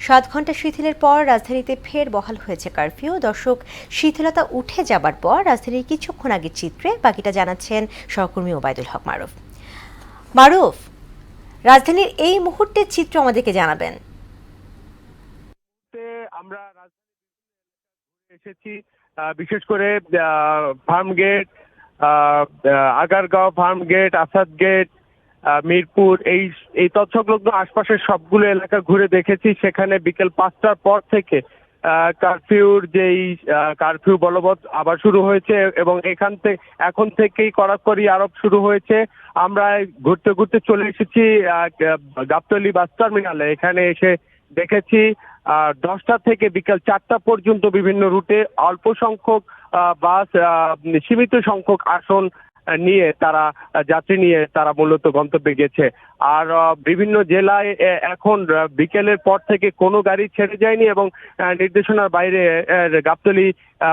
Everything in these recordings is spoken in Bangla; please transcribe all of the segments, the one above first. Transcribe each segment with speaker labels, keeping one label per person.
Speaker 1: 7 ঘণ্টা শিথিলের পর রাজধানীতে ফের বহাল হয়েছে কারফিউ। দর্শক, শিথিলতা উঠে যাবার পর রাজধানীর কিছুক্ষণ আগের চিত্রে বাকিটা জানাচ্ছেন সহকর্মী ওবায়দুল হক মারুফ। মারুফ, রাজধানীর এই মুহূর্তের চিত্র আমাদেরকে জানাবেন।
Speaker 2: আমরা এসেছি বিশেষ করে farm gate, Agargaon farm gate, Asad gate, Mirpur, এই তথ্যগ্রস্ত আশপাশের সবগুলো এলাকা ঘুরে দেখেছি। সেখানে বিকেল 5টার পর থেকে কারফিউ বলবৎ আবার শুরু হয়েছে এবং এখন থেকেই কড়াকড়ি আরোপ শুরু হয়েছে। আমরা ঘুরতে ঘুরতে চলে এসেছি গাবতলী বাস টার্মিনালে। এখানে এসে দেখেছি 10টা থেকে বিকেল 4টা পর্যন্ত বিভিন্ন রুটে অল্প সংখ্যক বাস, সীমিত সংখ্যক আসন নিয়ে যাত্রী নিয়ে তারা মূলত গন্তব্যে গেছে। আর বিভিন্ন জেলায় এখন বিকেলের পর থেকে কোনো গাড়ি ছেড়ে যায়নি এবং নির্দেশনার বাইরে গাবতলী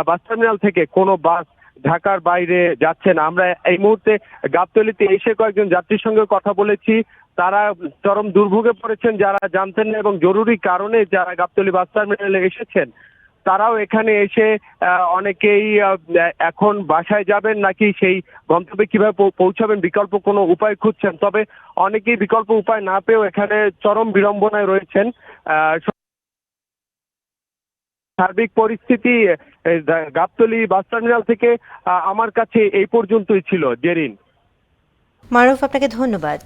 Speaker 2: বাস টার্মিনাল থেকে কোনো বাস ঢাকার বাইরে যাচ্ছে না। আমরা এই মুহূর্তে গাবতলীতে এসে কয়েকজন যাত্রীর সঙ্গে কথা বলেছি। তারা চরম দুর্ভোগে পড়েছেন, যারা জানতেন না এবং জরুরি কারণে যারা গাবতলী বাস টার্মিনালে এসেছেন তারাও এখানে এসে অনেকেই এখন বাসায় যাবেন নাকি সেই গন্তব্যে কিভাবে পৌঁছাবেন বিকল্প কোনো উপায় খুঁজছেন। তবে অনেকেই বিকল্প উপায় না পেয়েও এখানে চরম বিড়ম্বনায় রয়েছেন। সার্বিক পরিস্থিতি গাবতলী বাস টার্মিনাল থেকে আমার কাছে এই পর্যন্তই ছিল। জেরিন।
Speaker 1: মারুফ, আপনাকে ধন্যবাদ।